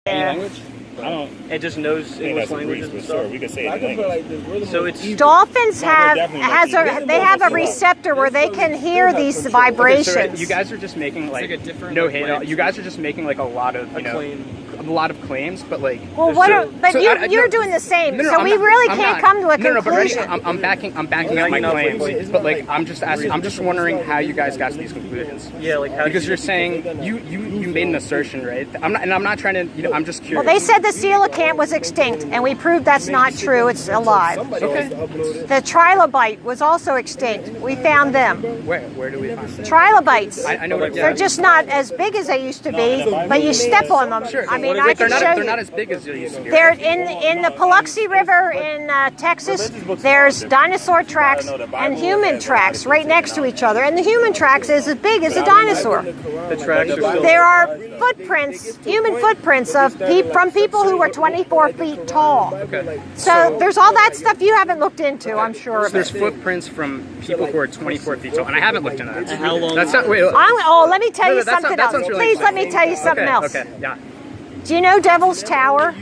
Any language? I don't. It just knows English languages and stuff. We could say it in English. So it's dolphins have a receptor where they can hear these vibrations. Okay, so you guys are just making like a different, no hate. You guys are just making like a lot of a lot of claims, but like. Well, you're doing the same, so we really can't come to a conclusion. I'm backing up my claims, but like I'm just wondering how you guys got to these conclusions. Yeah, like how because you're saying you made an assertion, right? I'm not trying to. I'm just curious. Well, they said the coelacanth was extinct, and we proved that's not true. It's alive. Okay. The trilobite was also extinct. We found them. Where do we find them? Trilobites. I know what they're just not as big as they used to be, but you step on them. Sure. I mean, they're not as big as they used to be. They're in the Paluxy River in Texas. There's dinosaur tracks and human tracks right next to each other, and the human tracks is as big as a dinosaur. the tracks are still There are footprints, human footprints from people who were 24 feet tall. Okay. So there's all that stuff you haven't looked into, I'm sure. So there's footprints from people who are 24 feet tall, and I haven't looked into that. And how long? That's not. Wait. Let me tell you something that else. sounds really Please let me tell you something else. Okay. Yeah. Do you know Devil's Tower?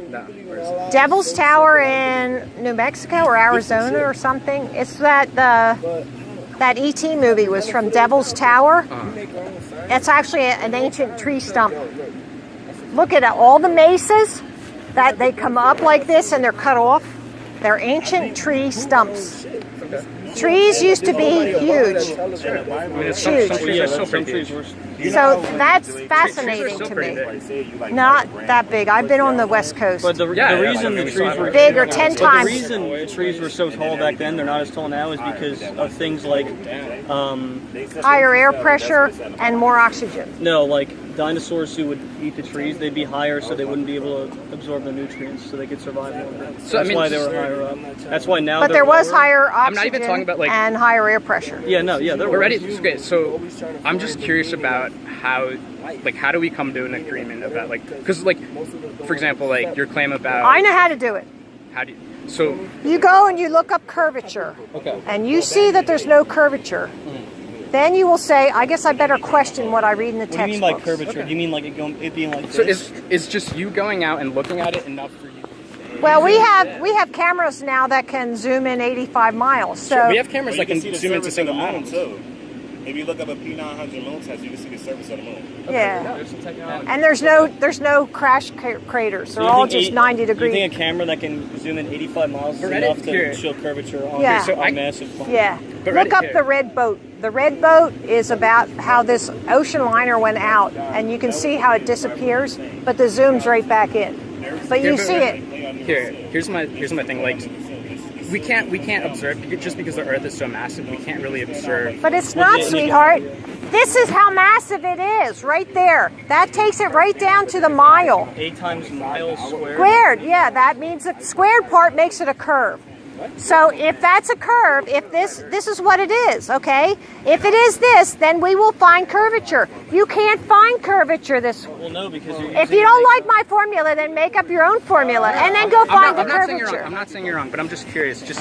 No. Where is it? Devil's Tower in New Mexico or Arizona or something. It's that E.T. movie was from Devil's Tower. It's actually an ancient tree stump. Look at it, all the mesas that they come up like this and they're cut off. They're ancient tree stumps. Trees used to be huge. Huge. So that's fascinating to me. Not that big. I've been on the West Coast. But the reason the trees were bigger, 10 times. The reason the trees were so tall back then, they're not as tall now, is because of things like Higher air pressure and more oxygen. no, like dinosaurs who would eat the trees, they'd be higher, so they wouldn't be able to absorb the nutrients, so they could survive longer. So, that's why they were higher up. That's why now. But they're there was lower. higher I'm not oxygen even talking about, like- and higher air pressure. Yeah, no, yeah, they're We're ready. Okay, so I'm just curious about how do we come to an agreement about because for example, like your claim about I know how to do it. how do you, so You go and you look up curvature. okay. And you see that there's no curvature. Then you will say, I guess I better question what I read in the What do you mean by textbooks. curvature? Do you mean like it being like So this? is just you going out and looking at it enough for you? Well, we have cameras now that can zoom in 85 miles. So We have cameras that can see the zoom into surface single of the moon atoms. too. If you look up a P900 moon test, you can see the surface of the moon. yeah, and there's no crash craters. They're all just 90 You degrees. think a camera that can zoom in 85 miles is But enough here- to show curvature on, Yeah. So on massive planet? Yeah. But Look right up here. the red boat. The red boat is about how this ocean liner went out, and you can see how it disappears, but the zoom's right back in. But you see it. Here's my thing. Like we can't observe just because the Earth is so massive. We can't really observe. But it's not, sweetheart. This is how massive it is, right there. That takes it right down to the mile. 8 times miles squared. Squared, yeah, that means the squared part makes it a curve. So if that's a curve, if this is what it is, okay? If it is this, then we will find curvature. You can't find curvature this. Well, no, because you're If you don't like my formula, then make up your own formula and then go find the I'm not saying you're wrong. curvature. I'm not saying you're wrong, but I'm just curious. Just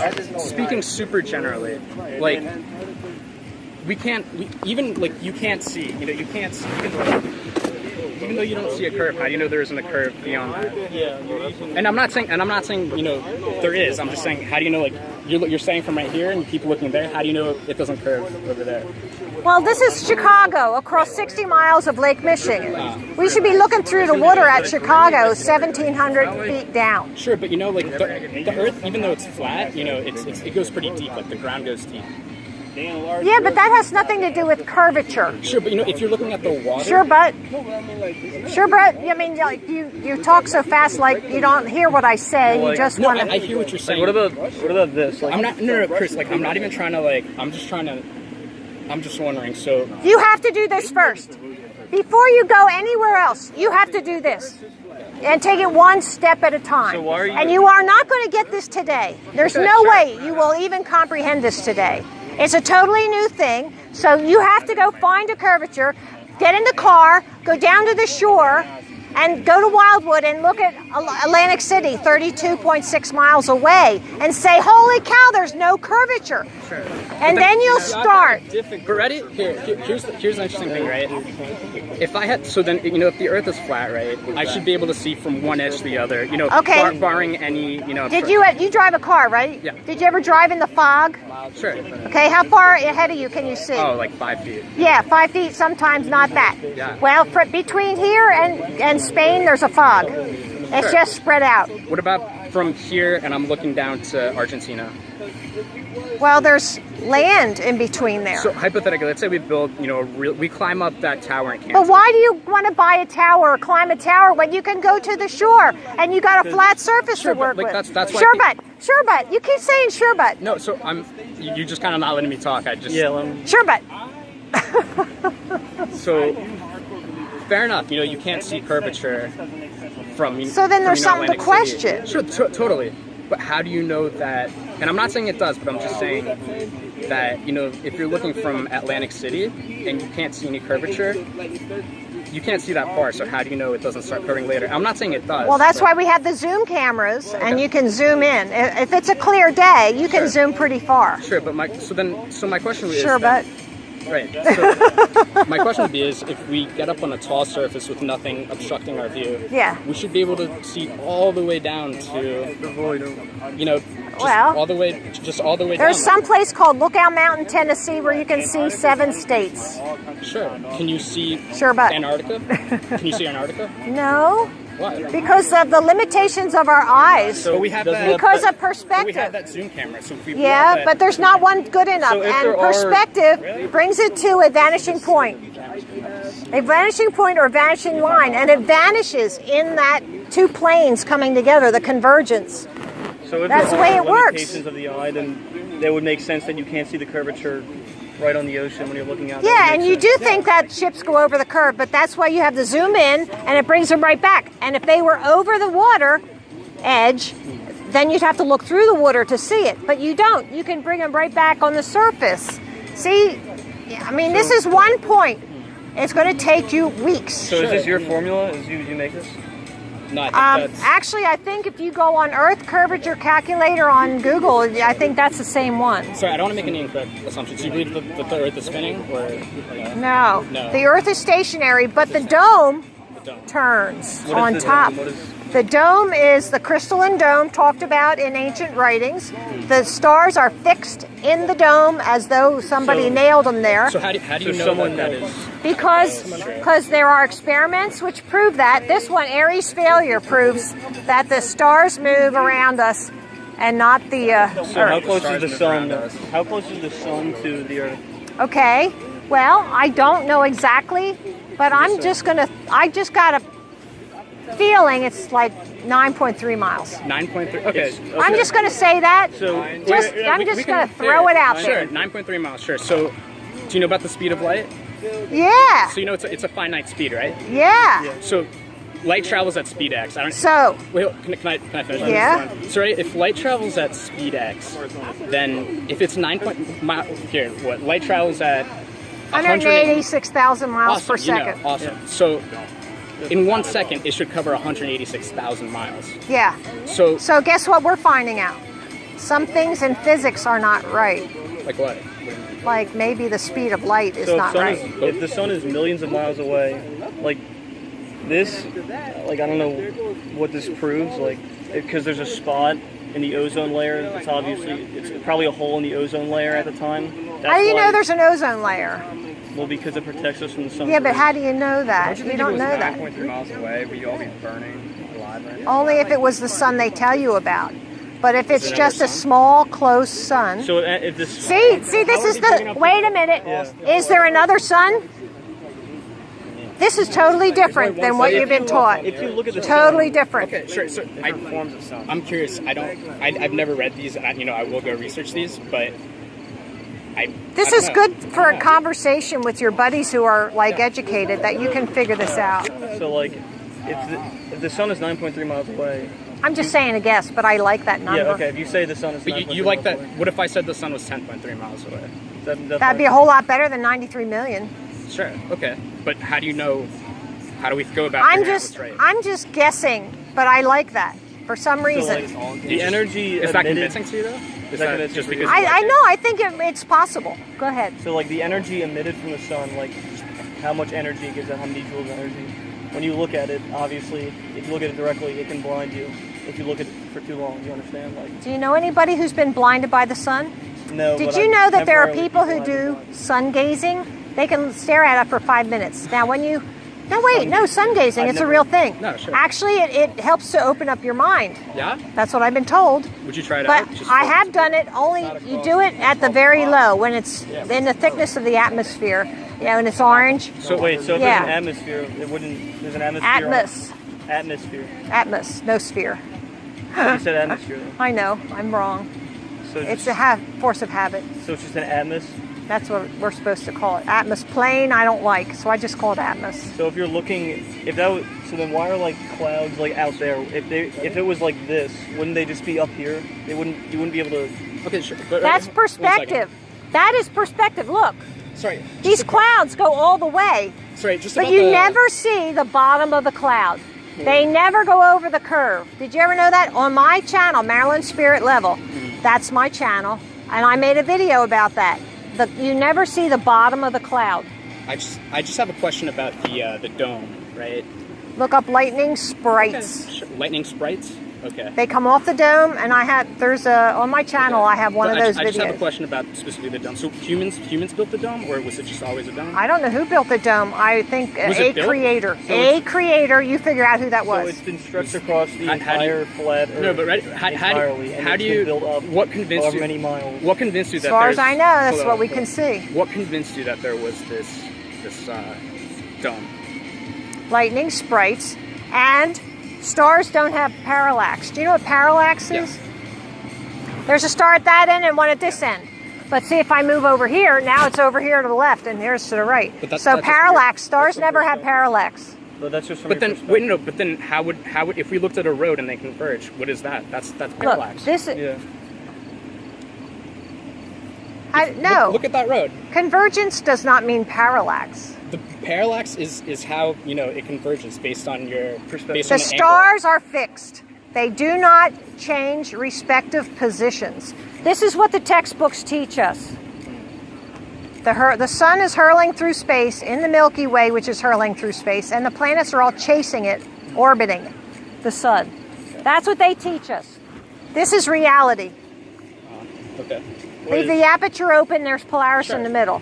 speaking super generally, like you can't see. You can't see. Even though you don't see a curve, how do you know there isn't a curve beyond that? Yeah, you're using. And I'm not saying there is. I'm just saying, how do you know, like you're saying from right here and you keep looking there, how do you know it doesn't curve over there? Well, this is Chicago, across 60 miles of Lake Michigan. We should be looking through the water at Chicago, 1,700 feet down. Sure, but like the Earth, even though it's flat, it goes pretty deep. Like the ground goes deep. Yeah, but that has nothing to do with curvature. Sure, but if you're looking at the water. Sure, but I mean, like you talk so fast, like you don't hear what I say. You just No, want I to. hear what you're saying. What about this? Like, I'm not. No, Chris. Like, I'm not even trying to. I'm just wondering. So. You have to do this first before you go anywhere else. You have to do this. And take it one step at a time. So why are you- And you are not going to get this today. There's no way you will even comprehend this today. It's a totally new thing. So you have to go find a curvature, get in the car, go down to the shore, And go to Wildwood and look at Atlantic City, 32.6 miles away, and say, holy cow, there's no curvature. Sure. And then you'll start. But ready? Here's the interesting thing, right? If I had, so then, you know, if the Earth is flat, right, I should be able to see from one edge to the other, you know, Okay. barring any, you know. Did you drive a car, right? Yeah. Did you ever drive in the fog? Sure. Okay, how far ahead of you can you see? Oh, like 5 feet. Yeah, 5 feet, sometimes not that. Yeah. Well, between here and Spain, there's a fog. It's Sure. just spread out. What about from here and I'm looking down to Argentina? Well, there's land in between there. So hypothetically, let's say we build, you know, we climb up that tower in Kansas. But why do you want to buy a tower or climb a tower when you can go to the shore and you got a flat surface Sure, to work but, like, with? that's why Sure, but you keep saying sure, but. No, so you just kind of not letting me talk. I just. Yeah. Sure, but. So, fair enough. You know, you can't see curvature from. So then there's from, something to Atlantic City. question. Sure, totally. But how do you know that? And I'm not saying it does, but I'm just saying that, you know, if you're looking from Atlantic City and you can't see any curvature, you can't see that far. So how do you know it doesn't start curving later? I'm not saying it does. Well, that's but- why we have the zoom cameras, and you can zoom in. If it's a clear day, you can Sure. zoom pretty far. Sure, but my question is Sure, that- but. Right. So my question would be is if we get up on a tall surface with nothing obstructing our view, Yeah. we should be able to see all the way down to, you know, just Well, all the way There's down. some place called Lookout Mountain, Tennessee, where you can see 7 states. Sure. Can you see Sure, but. Antarctica? Can you see Antarctica? No, Why? because of the limitations of our eyes. But we have that. Because of but we perspective. have that zoom camera, so if we Yeah, brought that- but there's not one good enough. So if And there are- perspective brings it to a vanishing point. A vanishing point or a vanishing line. And it vanishes in that two planes coming together, the convergence. So if That's there the way are it works. limitations of the eye, then that would make sense that you can't see the curvature right on the ocean when you're looking out. That Yeah, would and make you sense. do think that ships go over the curve, but that's why you have to zoom in and it brings them right back. And if they were over the water edge, then you'd have to look through the water to see it. But you don't. You can bring them right back on the surface. See, I mean, this is one point. It's going to take you weeks. So is this your formula? Is you make this? No, I think that's. Actually, I think if you go on Earth Curvature Calculator on Google, I think that's the same one. Sorry, I don't want to make any incorrect assumptions. Do you believe that the Earth is spinning, or no? No. No. The Earth is stationary, but the dome Don't. turns What on is the top. dome? What is- The dome is the crystalline dome talked about in ancient writings. The stars are fixed in the dome as though somebody So- nailed them there. So how do you So know someone that knows. is? Because there are experiments which prove that. This one, Aries failure, proves that the stars move around us and not the So how Earth. close Stars is the move sun? around us. How close is the sun to the Earth? Okay. Well, I don't know exactly, but I just got a feeling it's like 9.3 miles. 9.3. Okay. I'm just going to say that. So I'm we just can- going to throw it out Sure, there. 9.3 miles. Sure. So, do you know about the speed of light? Yeah. So you know it's a finite speed, right? Yeah. So, light travels at speed x. I don't. So, Wait, can I finish? Yeah. So right, if light travels at speed x, then if it's light travels at 186,000 miles per Awesome, you know, second. awesome. So, in 1 second, it should cover 186,000 miles. Yeah. So, So guess what we're finding out? Some things in physics are not right. like what? Like maybe the speed of light is So not right. if the sun is millions of miles away, like this, like I don't know what this proves, like because there's a spot in the ozone layer. It's probably a hole in the ozone layer at the time. That's How do you why- know there's an ozone layer? Well, because it protects us from the sun. Yeah, but how do you know that? You don't know that. 9.3 miles away, would you all be burning alive right Only if it was the sun they tell you about. But if it's just a small, close sun. So if this See, this is the. Wait a minute. Is there another sun? This is totally different than what you've been taught. If you look at the Totally sun, different. Okay, sure. So forms of sun. I'm curious. I've never read these, and I will go research these, but This is good for a conversation with your buddies who are like educated that you can figure this out. So like, if the sun is 9.3 miles away. I'm just saying a guess, but I like that number. Yeah. Okay. If you say the sun is. But 9.3 you like miles that? away, What if I said the sun was 10.3 miles away? That'd be a whole lot better than 93 million. Sure. Okay. But how do you know How do we go about figuring out what's right? I'm just guessing, but I like that for some reason. So, like, the energy Is that emitted, convincing to you, though? Is that that convincing just for you? because I know. I think it's possible. Go ahead. so like the energy emitted from the sun, like just how much energy it gives out, how many joules of energy. When you look at it, obviously, if you look at it directly, it can blind you. If you look at it for too long, you understand? Like, Do you know anybody who's been blinded by the sun? no. Did but you I've know that there are temporarily people been who do blinded by it. sun gazing? They can stare at it for 5 minutes. Now, when you sun gazing, I've it's a never- real thing. No, sure. Actually, it helps to open up your mind. Yeah? That's what I've been told. Would you try it But out? Just I for- have done it. Only you do it at the very low when it's in the thickness of the atmosphere. You know, and it's orange. So wait, so if Yeah. there's an atmosphere, it wouldn't. There's an atmosphere. Atmos, Atmosphere. no sphere. You said atmosphere. Though. I know, I'm wrong. So It's just, a force of habit. So it's just an atmos. That's what we're supposed to call it. Atmos plane, I don't like, so I just call it Atmos. So if you're looking, if that was, so then why are like clouds like out there? If it was like this, wouldn't they just be up here? You wouldn't be able to. Okay, sure. But, That's 1 second. perspective. That is perspective. Look, Sorry. these clouds go all the way, Sorry, just but about you the, never see the bottom of the cloud. They never go over the curve. Did you ever know that? On my channel, Maryland Spirit Level, that's my channel, and I made a video about that. You never see the bottom of the cloud. I just have a question about the dome, right? Look up lightning sprites. Sure. Lightning sprites? Okay. They come off the dome, and on my channel I have one But of those I just have a videos. question about specifically the dome. So humans built the dome, or was it just always a dome? I don't know who built the dome. I think Was a it built? creator. So A creator. You figure out who that So was. it's been stretched across the How do you- entire flat Earth. No, but right, entirely, and how it's do been you? built up What convinced however you? many miles? What convinced you that? As far as there's- I know, that's hold what on, we hold can on. see. What convinced you that there was this dome? Lightning sprites, and stars don't have parallax. Do you know what parallax is? There's a star at that end and one at this end. But see, if I move over here, now it's over here to the left and here's to the right. But that's So just parallax, weird. stars never have parallax. But that's just from But your then perspective. wait, no. But then how would if we looked at a road and they converge? What is that? That's parallax. Look, this is Yeah. Look at that road. convergence does not mean parallax. The parallax is how it converges based on your Perspective. based The on the angle. stars are fixed. They do not change respective positions. This is what the textbooks teach us. The sun is hurling through space in the Milky Way, which is hurling through space, and the planets are all chasing it, orbiting the sun. That's what they teach us. This is reality. Okay. Leave the aperture open, there's Polaris in the middle.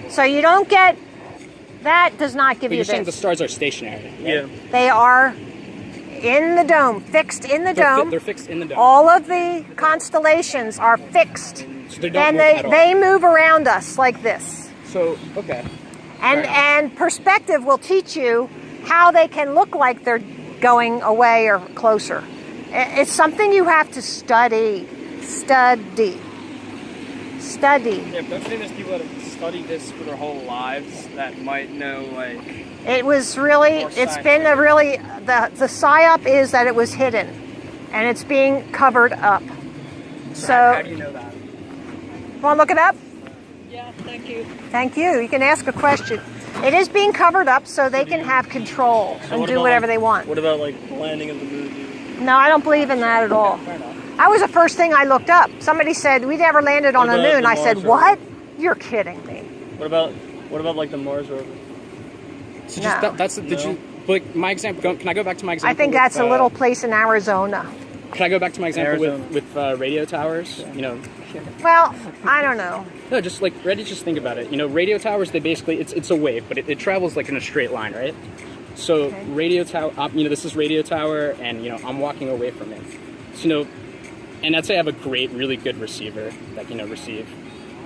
So you don't get, that does not give But you you're saying the this. stars are stationary. Right? Yeah. They are in the dome, fixed in the dome. They're fixed in the dome. All of the constellations are fixed. So they don't And move at all. they move around us like this. So okay. And perspective will teach you how they can look like they're going away or closer. It's something you have to study. Study. Yeah, but don't you think there's people that have studied this for their whole lives that might know, like... It was really, More it's been a really, the psyop is that it was hidden and it's being covered up. How do you know that? Want to look it up? Yeah, thank you. Thank you. You can ask a question. It is being covered up so they can have control and do whatever they want. What about, like, the landing of the moon? No, I don't believe in that at all. Fair enough. That was the first thing I looked up. Somebody said, we never landed on the What about moon. the I said, Mars what? You're kidding me. What about like the Mars rover? So No. that's did No. you? But my example. Can I go back to my example? I think with, that's a little place in Arizona. Can I go back to my example Arizona. with radio towers? You know, Well, I don't know. no, just like ready. Just think about it. You know, radio towers. They basically it's a wave, but it travels like in a straight line, right? So Okay. radio tower. This is radio tower, and I'm walking away from it. So and I'd say I have a really good receiver that can receive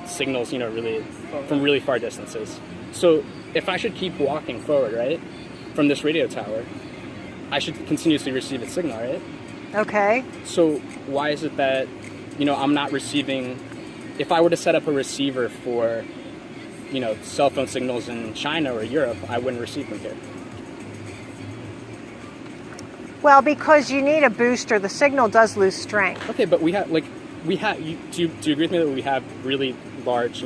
signals, really from really far distances. So if I should keep walking forward, right, from this radio tower, I should continuously receive its signal, right? Okay. So why is it that, I'm not receiving, if I were to set up a receiver for, cell phone signals in China or Europe, I wouldn't receive them here. Well, because you need a booster, the signal does lose strength. Okay, but do you agree with me that we have really large,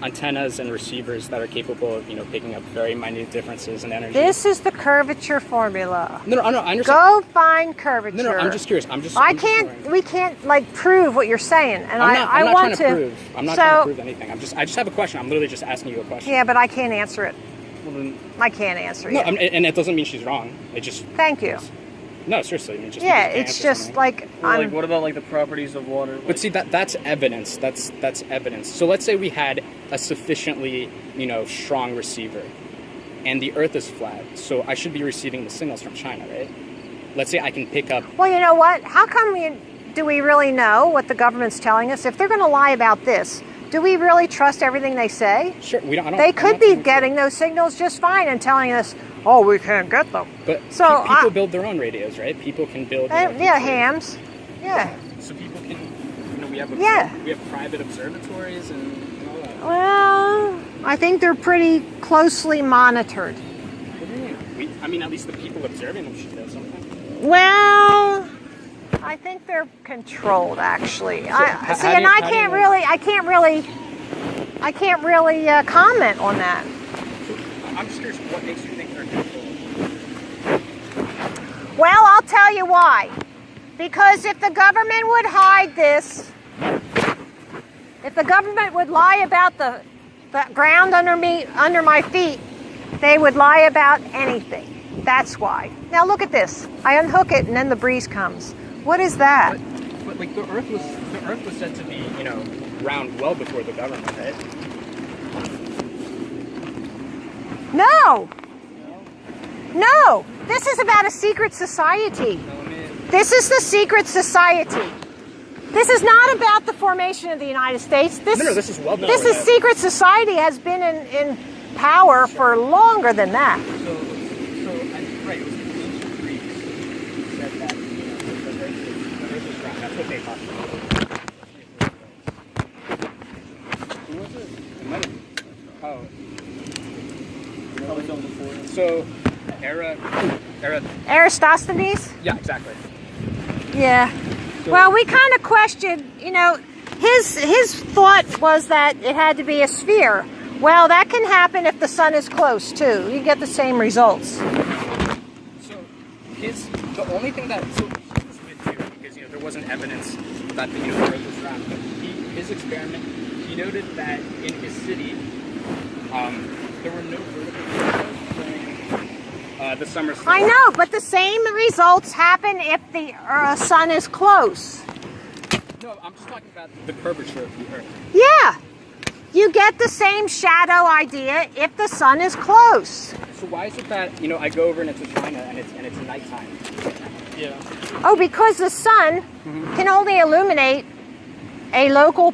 antennas and receivers that are capable of, picking up very minute differences in energy. This is the curvature formula. No, I understand. Go find curvature. No, I'm just curious. We can't like prove what you're saying, and I'm not want trying to prove. I'm not trying to prove anything. I just have a question. I'm literally just asking you a question. Yeah, but I can't answer it. Well, then, I can't answer No, it. and it doesn't mean she's wrong. It just. Thank you. No, seriously. I mean, just Yeah, because you can't it's answer just something. like well, like what about like the properties of water? But see, that's evidence. That's evidence. So let's say we had a sufficiently, strong receiver, and the Earth is flat. So I should be receiving the signals from China, right? Let's say I can pick up. Well, you know what? How come do we really know what the government's telling us? If they're going to lie about this, do we really trust everything they say? Sure, we don't. They could be getting those signals just fine and telling us, "Oh, we can't get them." But so people build their own radios, right? People can build. Yeah, hams. Yeah. So people can. We have. Yeah. We have private observatories and all that. Well, I think they're pretty closely monitored. What do you mean? At least the people observing them should know something. Well, I think they're controlled, actually. I can't really comment on that. I'm just curious, what makes you think they're controlled? Well, I'll tell you why. Because if the government would hide this, if the government would lie about the ground under my feet, they would lie about anything. That's why. Now look at this. I unhook it and then the breeze comes. What is that? But like the Earth was said to be, round well before the government, right? No. No. This is about a secret society. This is the secret society. This is not about the formation of the United States. This is well known. This is secret society has been in power for longer than that. Right, it was the ancient Greeks who said that, the Earth is round. That's what they talked about. Who was it? It might have. Oh. Probably someone before. So, Aristophanes? Yeah, exactly. Yeah. Well, we kind of questioned, his thought was that it had to be a sphere. Well, that can happen if the sun is close, too. You get the same results. So, the only thing that, he was with you, because, there wasn't evidence that, the Earth was round, but his experiment, he noted that in his city, there were no vertical videos during the summer solstice. I know, but the same results happen if the sun is close. No, I'm just talking about the curvature of the Earth. Yeah. You get the same shadow idea if the sun is close. So why is it that, I go over into China and it's nighttime? Yeah. Oh, because the sun can only illuminate a local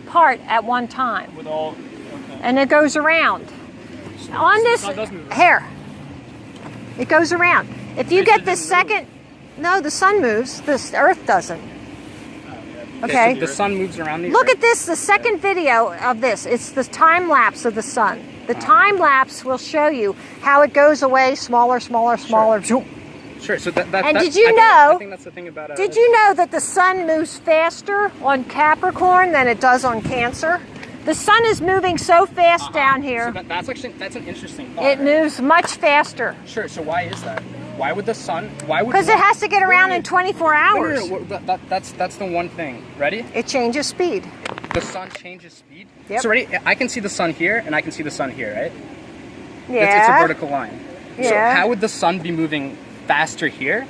part at one time. With all. Okay. And it goes around. On this here. It goes around. If you get the second, no, the sun moves. The Earth doesn't. Okay. So the sun moves around the Look Earth. at this. The second video of this. It's the time lapse of the sun. The time lapse will show you how it goes away, smaller, smaller, smaller. Sure. So did you know? I think that's the thing about. Did you know that the sun moves faster on Capricorn than it does on Cancer? The sun is moving so fast down here. So that's an interesting thought. It moves much faster. Sure. So why is that? Why would the sun? Why would? Because it has to get around in 24 hours. No, that's the one thing. Ready? It changes speed. The sun changes speed. Yep. So ready? I can see the sun here, and I can see the sun here, right? Yeah. It's a vertical line. Yeah. So how would the sun be moving faster here?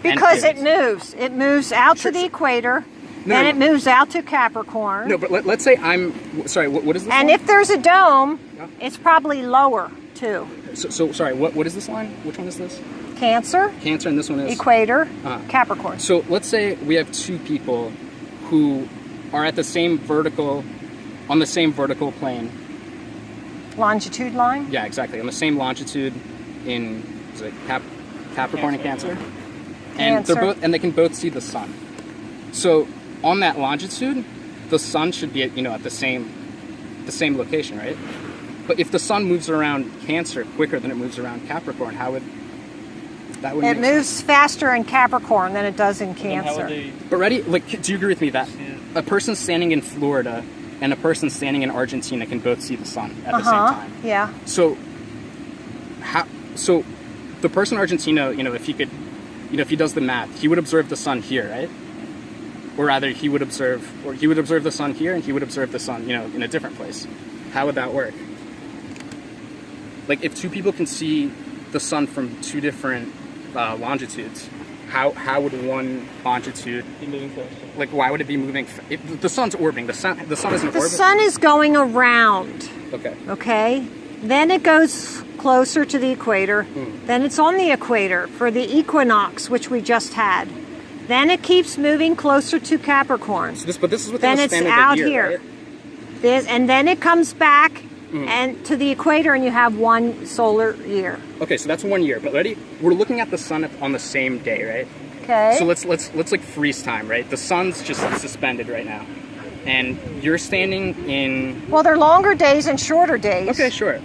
Because it moves. It moves out to the equator, then it moves out to Capricorn. No, but let's say sorry, what is this And line? if there's a dome, it's probably lower, too. So sorry, what is this line? Which one is this? Cancer, Cancer, and this one is? equator, Capricorn. So let's say we have two people who are at the same vertical, on the same vertical plane. Longitude line? Yeah, exactly. On the same longitude in Capricorn and Cancer. And Cancer. they can both see the sun. So on that longitude, the sun should be at the same location, right? But if the sun moves around Cancer quicker than it moves around Capricorn, how would that It moves faster in Capricorn than it does in Cancer. But ready? Like, do you agree with me that a person standing in Florida and a person standing in Argentina can both see the sun at the same time. Yeah. So, so the person in Argentina, if he could, if he does the math, he would observe the sun here, right? Or rather, he would observe the sun here, and he would observe the sun, in a different place. How would that work? Like, if two people can see the sun from two different longitudes, how would one longitude Be moving faster. like? Why would it be moving? If the sun's orbiting. The sun isn't orbiting. The sun is going around. Okay. Okay. Then it goes closer to the equator. Then it's on the equator for the equinox, which we just had. Then it keeps moving closer to Capricorn. So this is within Then the it's span of a out year, here. right? And then it comes back and to the equator, and you have one solar year. Okay, so that's 1 year. But we're looking at the sun on the same day, right? Okay. So let's like freeze time, right? The sun's just suspended right now, and you're standing in. Well, they're longer days and shorter days. Okay, sure.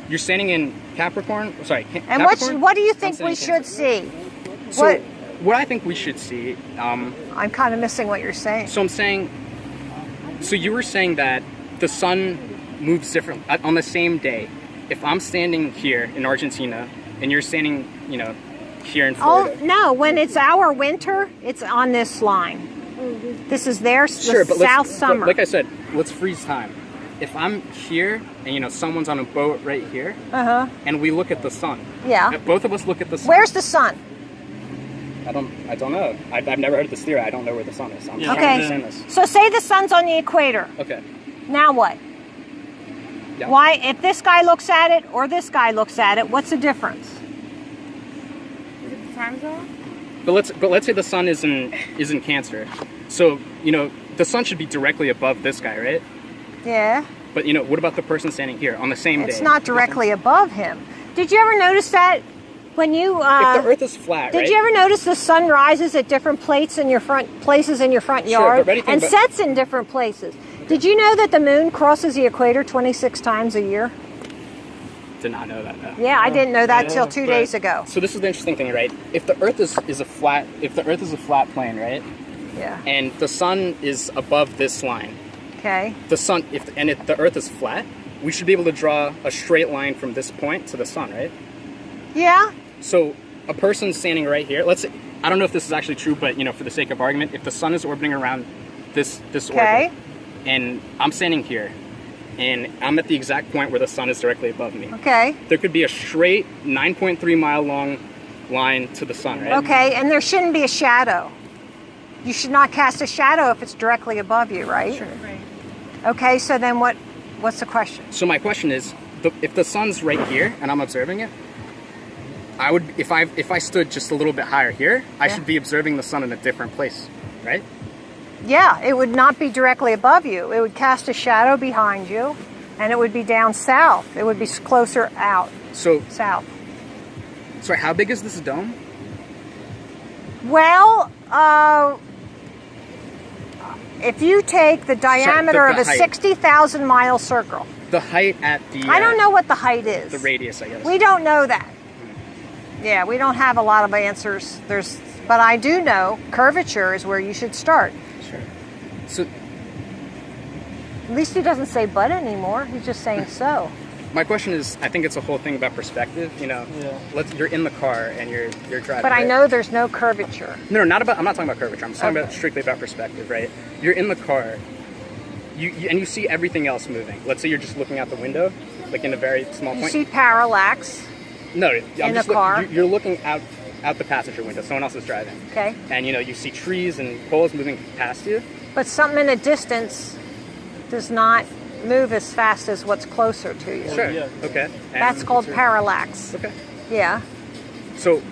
You're standing in Capricorn. Sorry, And Capricorn? what do you I'm think we standing in should see? So what I think we should see. I'm kind of missing what you're saying. So I'm saying. So you were saying that the sun moves different on the same day. If I'm standing here in Argentina and you're standing, here in Florida. Oh, no, when it's our winter, it's on this line. This is their south summer. But like I said, let's freeze time. If I'm here and someone's on a boat right here, and we look at the sun. Yeah. If both of us look at the sun. Where's the sun? I don't know. I've never heard this theory. I don't know where the sun is. I'm just trying to Okay. understand this. So say the sun's on the equator. Okay. Now what? Yeah. Why, if this guy looks at it or this guy looks at it, what's the difference? Is it the time zone? But let's say the sun is in Cancer. So, the sun should be directly above this guy, right? Yeah. But what about the person standing here on the same day? It's not directly above him. Did you ever notice that when you if the Earth is flat, did right? you ever notice the sun rises at different places in your front Sure, yard but anything and but- sets in different places? Did you know that the moon crosses the equator 26 times a year? Did not know that. No. Yeah, I didn't know that Yeah, till 2 right. days ago. So this is the interesting thing, right? If the Earth is a flat plane, right? Yeah. And the sun is above this line. Okay. The sun, if the Earth is flat, we should be able to draw a straight line from this point to the sun, right? Yeah. So a person standing right here. Let's say, I don't know if this is actually true, but for the sake of argument, if the sun is orbiting around this Okay. orbit, and I'm standing here, and I'm at the exact point where the sun is directly above me, Okay. there could be a straight 9.3 mile long line to the sun, right? Okay, and there shouldn't be a shadow. You should not cast a shadow if it's directly above you, right? Sure. Right. Okay, so then what's the question? So my question is, if the sun's right here and I'm observing it, I would, if I stood just a little bit higher here, I should be observing the sun in a different place, right? Yeah, it would not be directly above you. It would cast a shadow behind you, and it would be down south. It would be closer out, So, south. sorry, how big is this dome? Well, if you take the diameter of a height. 60,000 mile circle, The height at the... I don't know what the height is. The radius, I guess. We don't know that. Yeah, we don't have a lot of answers. But I do know curvature is where you should start. Sure. So, At least he doesn't say but anymore. He's just saying so. my question is, I think it's a whole thing about perspective, Yeah. You're in the car and you're driving. But I right? know there's no curvature. No, I'm not talking about curvature. I'm talking Okay. about strictly about perspective, right? You're in the car, and you see everything else moving. Let's say you're just looking out the window, like in a very small You point. see parallax, No, in the car? You're looking out the passenger window. Someone else is driving, okay? and you see trees and poles moving past you. But something in the distance does not move as fast as what's closer to you. Sure. yeah. Okay. And- That's called parallax. Okay. Yeah. So,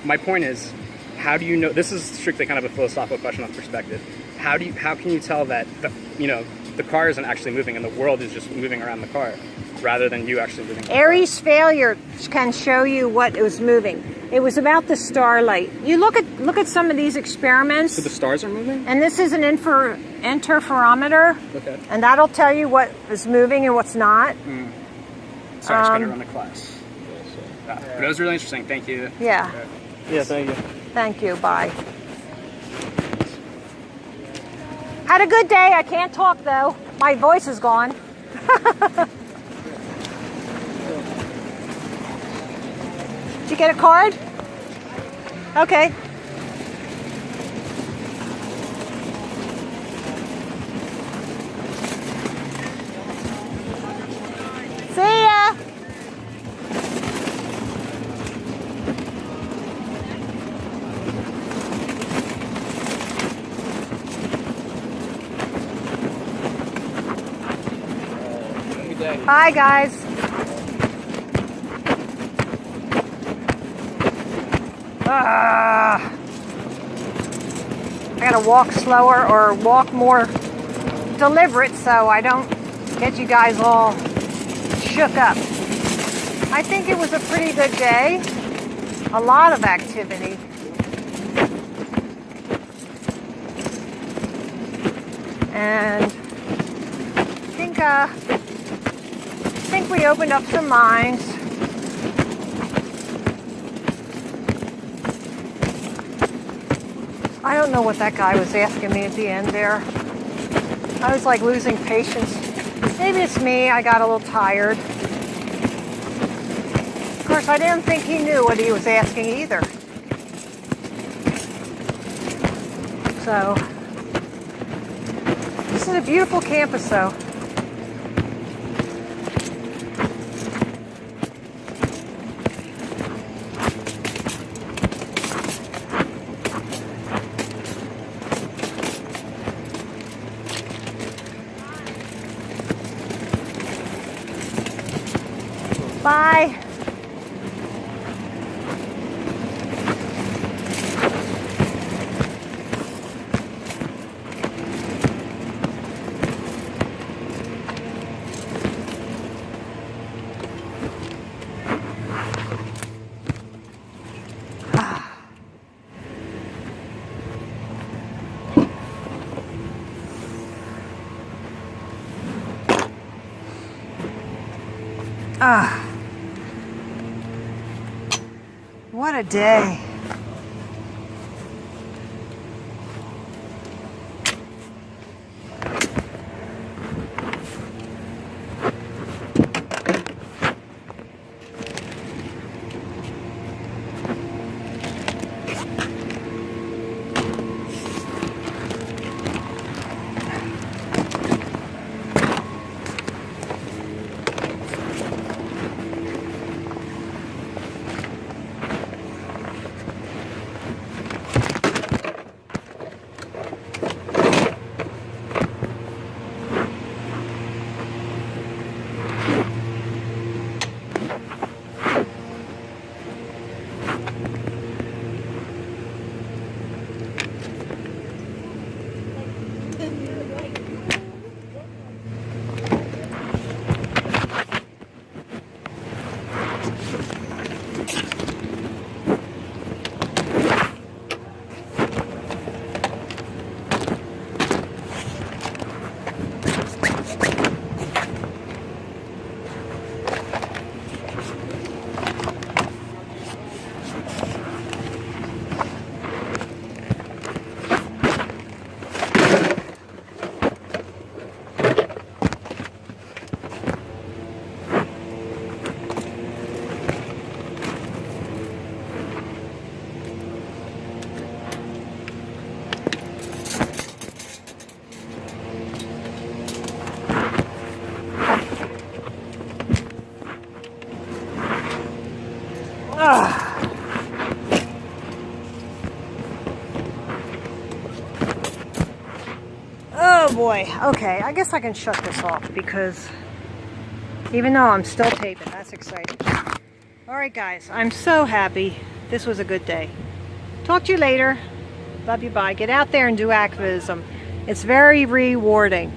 my point is, how do you know? This is strictly kind of a philosophical question on perspective. How can you tell that the car isn't actually moving and the world is just moving around the car, rather than you actually moving? Aries failure can show you what was moving. It was about the starlight. You look at some of these experiments, So the stars are moving. and this is an interferometer, Okay. and that'll tell you what is moving and what's not. Sorry, I just gotta run the class. But it was really interesting. Thank you. Yeah. Yeah, thank you. Thank you. Bye. Had a good day. I can't talk though. My voice is gone. Did you get a card? Okay. See ya. Bye, guys. I gotta walk slower or walk more deliberate so I don't get you guys all shook up. I think it was a pretty good day. A lot of activity. And I think we opened up some minds. I don't know what that guy was asking me at the end there. I was like losing patience. Maybe it's me, I got a little tired. Of course, I didn't think he knew what he was asking either. So, this is a beautiful campus though. Bye. What a day. Oh boy. Okay, I guess I can shut this off because even though I'm still taping, that's exciting. Alright guys, I'm so happy. This was a good day. Talk to you later. Love you, bye. Get out there and do activism. It's very rewarding.